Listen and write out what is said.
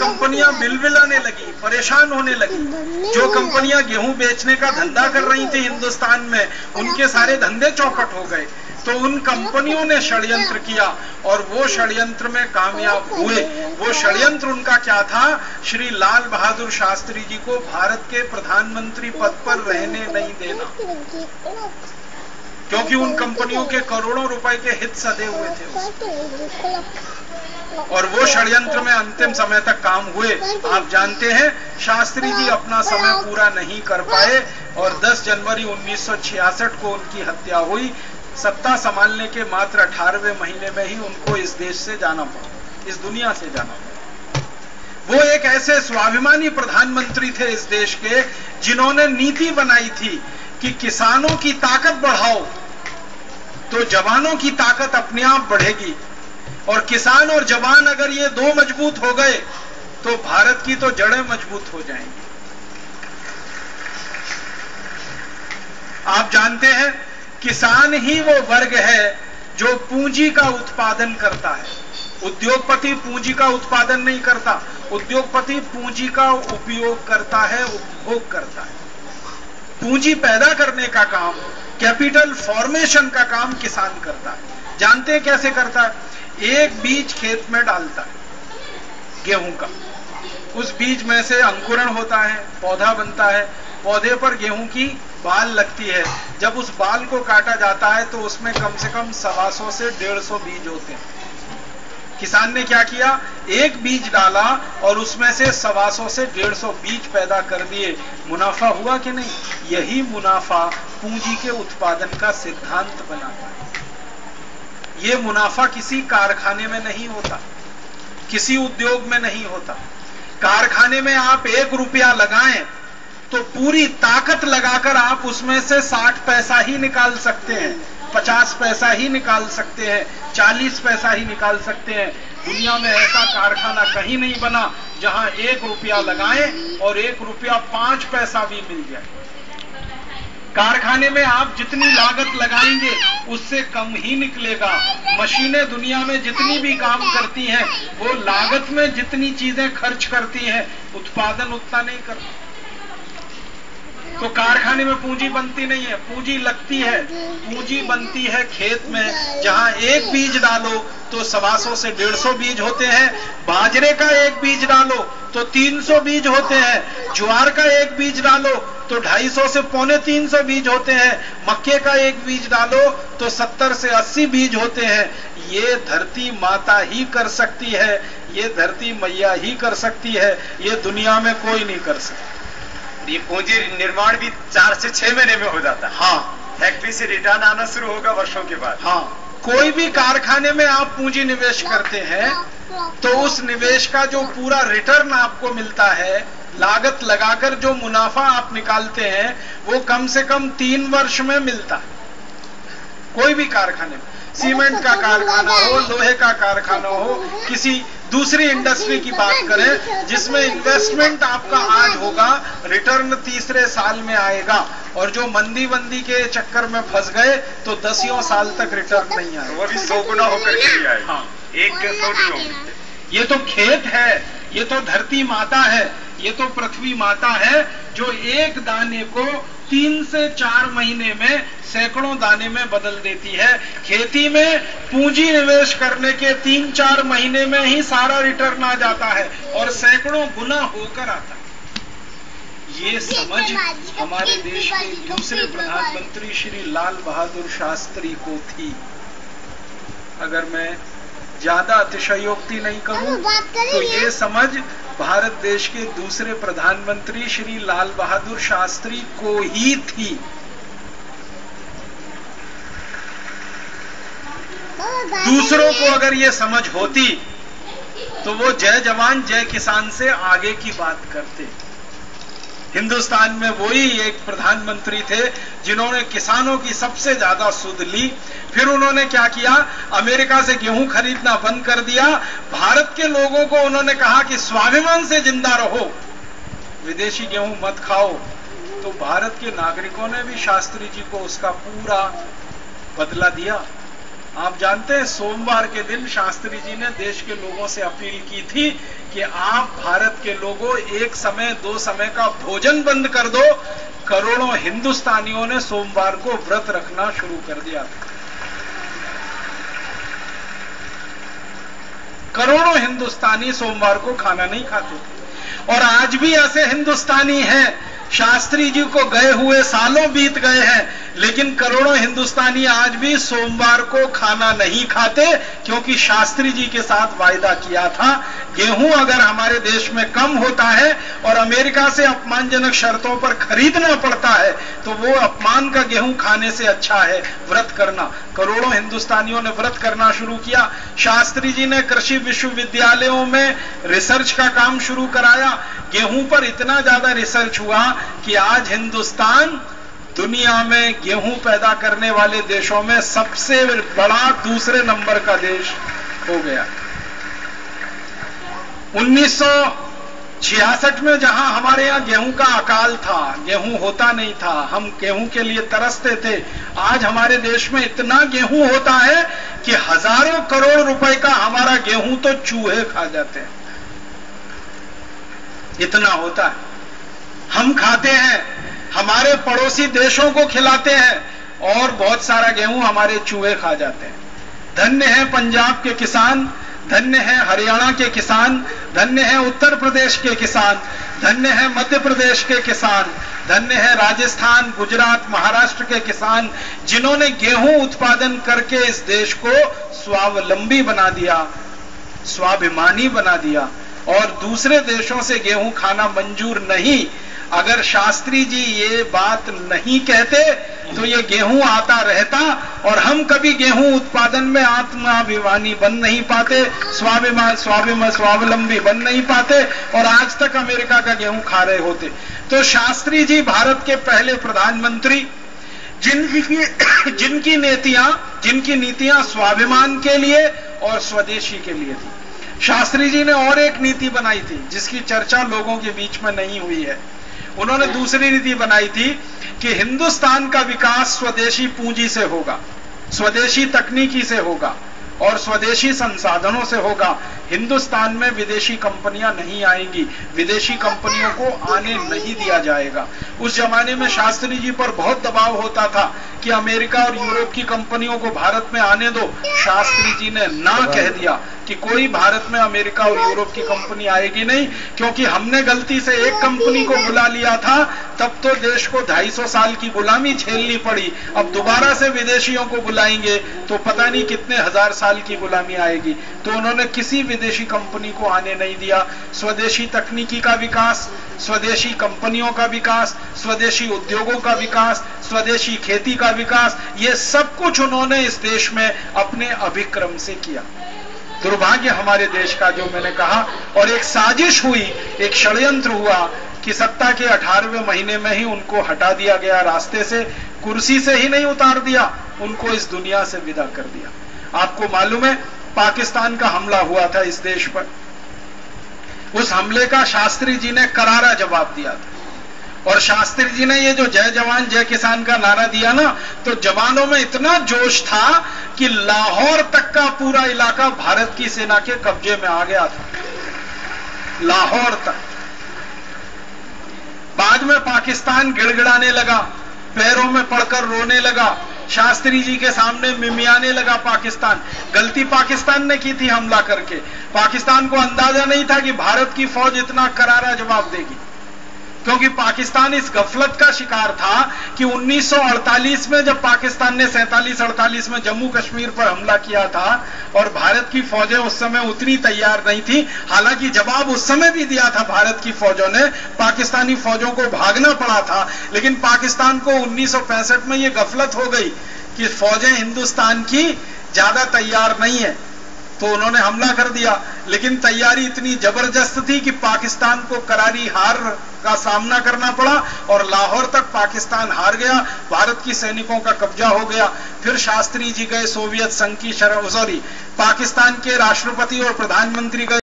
कंपनियां बिलबिलाने लगी, परेशान होने लगी। जो कंपनियां गेहूं बेचने का धंधा कर रही थी हिंदुस्तान में, उनके सारे धंधे चौपट हो गए। तो उन कंपनियों ने षड्यंत्र किया और वो षड्यंत्र में कामयाब हुए। वो षड्यंत्र उनका क्या था? श्री लाल बहादुर शास्त्री जी को भारत के प्रधानमंत्री पद पर रहने नहीं देना, क्योंकि उन कंपनियों के करोड़ों रुपए के हित सधे हुए थे। और वो षड्यंत्र में अंतिम समय तक काम हुए। आप जानते हैं, शास्त्री जी अपना समय पूरा नहीं कर पाए और 10 जनवरी 1966 को उनकी हत्या हुई। सत्ता संभालने के मात्र 18वें महीने में ही उनको इस देश से जाना पड़ा, इस दुनिया से जाना पड़ा। वो एक ऐसे स्वाभिमानी प्रधानमंत्री थे इस देश के, जिन्होंने नीति बनाई थी कि किसानों की ताकत बढ़ाओ तो जवानों की ताकत अपने आप बढ़ेगी, और किसान और जवान अगर ये दो मजबूत हो गए तो भारत की तो जड़ें मजबूत हो जाएंगी। आप जानते हैं, किसान ही वो वर्ग है जो पूंजी का उत्पादन करता है। उद्योगपति पूंजी का उत्पादन नहीं करता, उद्योगपति पूंजी का उपयोग करता है, उपभोग करता है। पूंजी पैदा करने का काम, कैपिटल फॉर्मेशन का काम किसान करता है। जानते हैं कैसे करता है? एक बीज खेत में डालता है गेहूं का, उस बीज में से अंकुरण होता है, पौधा बनता है, पौधे पर गेहूं की बाल लगती है। जब उस बाल को काटा जाता है तो उसमें कम से कम 125 से 150 बीज होते हैं। किसान ने क्या किया? एक बीज डाला और उसमें से 125 से 150 बीज पैदा कर दिए। मुनाफा हुआ कि नहीं? यही मुनाफा पूंजी के उत्पादन का सिद्धांत बनाता है। ये मुनाफा किसी कारखाने में नहीं होता, किसी उद्योग में नहीं होता। कारखाने में आप 1 रुपया लगाएं तो पूरी ताकत लगाकर आप उसमें से 60 पैसा ही निकाल सकते हैं, 50 पैसा ही निकाल सकते हैं, 40 पैसा ही निकाल सकते हैं। दुनिया में ऐसा कारखाना कहीं नहीं बना जहां 1 रुपया लगाएं और 1 रुपया 5 पैसा भी मिल जाए। कारखाने में आप जितनी लागत लगाएंगे उससे कम ही निकलेगा। मशीनें दुनिया में जितनी भी काम करती हैं, वो लागत में जितनी चीजें खर्च करती हैं, उत्पादन उतना नहीं करती। तो कारखाने में पूंजी बनती नहीं है, पूंजी लगती है। पूंजी बनती है खेत में, जहां एक बीज डालो तो 125 से 150 बीज होते हैं। बाजरे का एक बीज डालो तो 300 बीज होते हैं। ज्वार का एक बीज डालो तो 250 से 350 बीज होते हैं। मक्के का एक बीज डालो तो 70 से 80 बीज होते हैं। ये धरती माता ही कर सकती है, ये धरती मैया ही कर सकती है, ये दुनिया में कोई नहीं कर सकता। ये पूंजी निर्माण भी 4 से 6 महीने में हो जाता है। हाँ, फैक्ट्री से रिटर्न आना शुरू होगा वर्षों के बाद। हाँ, कोई भी कारखाने में आप पूंजी निवेश करते हैं तो उस निवेश का जो पूरा रिटर्न आपको मिलता है, लागत लगाकर जो मुनाफा आप निकालते हैं, वो कम से कम 3 वर्ष में मिलता है। कोई भी कारखाने में, सीमेंट का कारखाना हो, लोहे का कारखाना हो, किसी दूसरी इंडस्ट्री की बात करें जिसमें इन्वेस्टमेंट आपका आज होगा, रिटर्न तीसरे साल में आएगा। और जो मंदी के चक्कर में फंस गए तो 10 साल तक रिटर्न नहीं आएगा। वो भी 100 गुना होकर के आए। हाँ, 100 नहीं होंगे। ये तो खेत है, ये तो धरती माता है, ये तो पृथ्वी माता है, जो एक दाने को 3 से 4 महीने में सैकड़ों दाने में बदल देती है। खेती में पूंजी निवेश करने के 3-4 महीने में ही सारा रिटर्न आ जाता है और सैकड़ों गुना होकर आता है। ये समझ हमारे देश के दूसरे प्रधानमंत्री श्री लाल बहादुर शास्त्री को थी। अगर मैं ज्यादा अतिशयोक्ति नहीं करूं तो ये समझ भारत देश के दूसरे प्रधानमंत्री श्री लाल बहादुर शास्त्री को ही थी। दूसरों को अगर ये समझ होती तो वो जय जवान जय किसान से आगे की बात करते। हिंदुस्तान में वही एक प्रधानमंत्री थे जिन्होंने किसानों की सबसे ज्यादा सुध ली। फिर उन्होंने क्या किया? अमेरिका से गेहूं खरीदना बंद कर दिया। भारत के लोगों को उन्होंने कहा कि स्वाभिमान से जिंदा रहो, विदेशी गेहूं मत खाओ। तो भारत के नागरिकों ने भी शास्त्री जी को उसका पूरा बदला दिया। आप जानते हैं सोमवार के दिन शास्त्री जी ने देश के लोगों से अपील की थी कि आप भारत के लोगों 1 समय 2 समय का भोजन बंद कर दो। करोड़ों हिंदुस्तानियों ने सोमवार को व्रत रखना शुरू कर दिया था। करोड़ों हिंदुस्तानी सोमवार को खाना नहीं खाते थे। और आज भी ऐसे हिंदुस्तानी हैं, शास्त्री जी को गए हुए सालों बीत गए हैं, लेकिन करोड़ों हिंदुस्तानी आज भी सोमवार को खाना नहीं खाते, क्योंकि शास्त्री जी के साथ वायदा किया था गेहूं अगर हमारे देश में कम होता है और अमेरिका से अपमानजनक शर्तों पर खरीदना पड़ता है तो वो अपमान का गेहूं खाने से अच्छा है व्रत करना। करोड़ों हिंदुस्तानियों ने व्रत करना शुरू किया। शास्त्री जी ने कृषि विश्वविद्यालयों में रिसर्च का काम शुरू कराया। गेहूं पर इतना ज्यादा रिसर्च हुआ कि आज हिंदुस्तान दुनिया में गेहूं पैदा करने वाले देशों में सबसे बड़ा दूसरे नंबर का देश हो गया। 1966 में जहां हमारे यहां गेहूं का अकाल था, गेहूं होता नहीं था, हम गेहूं के लिए तरसते थे, आज हमारे देश में इतना गेहूं होता है कि हजारों करोड़ रुपए का हमारा गेहूं तो चूहे खा जाते हैं, इतना होता है। हम खाते हैं, हमारे पड़ोसी देशों को खिलाते हैं और बहुत सारा गेहूं हमारे चूहे खा जाते हैं। धन्य है पंजाब के किसान, धन्य है हरियाणा के किसान, धन्य है उत्तर प्रदेश के किसान, धन्य है मध्य प्रदेश के किसान, धन्य है राजस्थान, गुजरात, महाराष्ट्र के किसान, जिन्होंने गेहूं उत्पादन करके इस देश को स्वावलंबी बना दिया, स्वाभिमानी बना दिया। और दूसरे देशों से गेहूं खाना मंजूर नहीं। अगर शास्त्री जी ये बात नहीं कहते तो ये गेहूं आता रहता और हम कभी गेहूं उत्पादन में आत्माभिमानी बन नहीं पाते, स्वावलंबी बन नहीं पाते और आज तक अमेरिका का गेहूं खा रहे होते। तो शास्त्री जी भारत के पहले प्रधानमंत्री, जिनकी नीतियां स्वाभिमान के लिए और स्वदेशी के लिए थी। शास्त्री जी ने और एक नीति बनाई थी जिसकी चर्चा लोगों के बीच में नहीं हुई है। उन्होंने दूसरी नीति बनाई थी कि हिंदुस्तान का विकास स्वदेशी पूंजी से होगा, स्वदेशी तकनीकी से होगा और स्वदेशी संसाधनों से होगा। हिंदुस्तान में विदेशी कंपनियां नहीं आएंगी, विदेशी कंपनियों को आने नहीं दिया जाएगा। उस जमाने में शास्त्री जी पर बहुत दबाव होता था कि अमेरिका और यूरोप की कंपनियों को भारत में आने दो। शास्त्री जी ने ना कह दिया कि कोई भारत में अमेरिका और यूरोप की कंपनी आएगी नहीं, क्योंकि हमने गलती से एक कंपनी को बुला लिया था, तब तो देश को 250 साल की गुलामी झेलनी पड़ी। अब दोबारा से विदेशियों को बुलाएंगे तो पता नहीं कितने हजार साल की गुलामी आएगी। तो उन्होंने किसी विदेशी कंपनी को आने नहीं दिया। स्वदेशी तकनीकी का विकास, स्वदेशी कंपनियों का विकास, स्वदेशी उद्योगों का विकास, स्वदेशी खेती का विकास, ये सब कुछ उन्होंने इस देश में अपने अभिक्रम से किया। दुर्भाग्य हमारे देश का, जो मैंने कहा, और एक साजिश हुई, एक षड्यंत्र हुआ कि सत्ता के 18वें महीने में ही उनको हटा दिया गया रास्ते से, कुर्सी से ही नहीं उतार दिया, उनको इस दुनिया से विदा कर दिया। आपको मालूम है पाकिस्तान का हमला हुआ था इस देश पर, उस हमले का शास्त्री जी ने करारा जवाब दिया था। और शास्त्री जी ने ये जो जय जवान जय किसान का नारा दिया ना, तो जवानों में इतना जोश था कि लाहौर तक का पूरा इलाका भारत की सेना के कब्जे में आ गया था, लाहौर तक। बाद में पाकिस्तान गिड़गिड़ाने लगा, पैरों में पड़कर रोने लगा, शास्त्री जी के सामने मिमियाने लगा पाकिस्तान। गलती पाकिस्तान ने की थी हमला करके। पाकिस्तान को अंदाजा नहीं था कि भारत की फौज इतना करारा जवाब देगी, क्योंकि पाकिस्तान इस गफलत का शिकार था कि 1948 में जब पाकिस्तान ने 47-48 में जम्मू कश्मीर पर हमला किया था और भारत की फौजें उस समय उतनी तैयार नहीं थी, हालांकि जवाब उस समय भी दिया था भारत की फौजों ने, पाकिस्तानी फौजों को भागना पड़ा था, लेकिन पाकिस्तान को 1965 में यह गफलत हो गई कि फौजें हिंदुस्तान की ज्यादा तैयार नहीं है, तो उन्होंने हमला कर दिया। लेकिन तैयारी इतनी जबरदस्त थी कि पाकिस्तान को करारी हार का सामना करना पड़ा और लाहौर तक पाकिस्तान हार गया, भारत की सैनिकों का कब्जा हो गया। फिर शास्त्री जी गए सोवियत संघ की पाकिस्तान के राष्ट्रपति और प्रधानमंत्री गए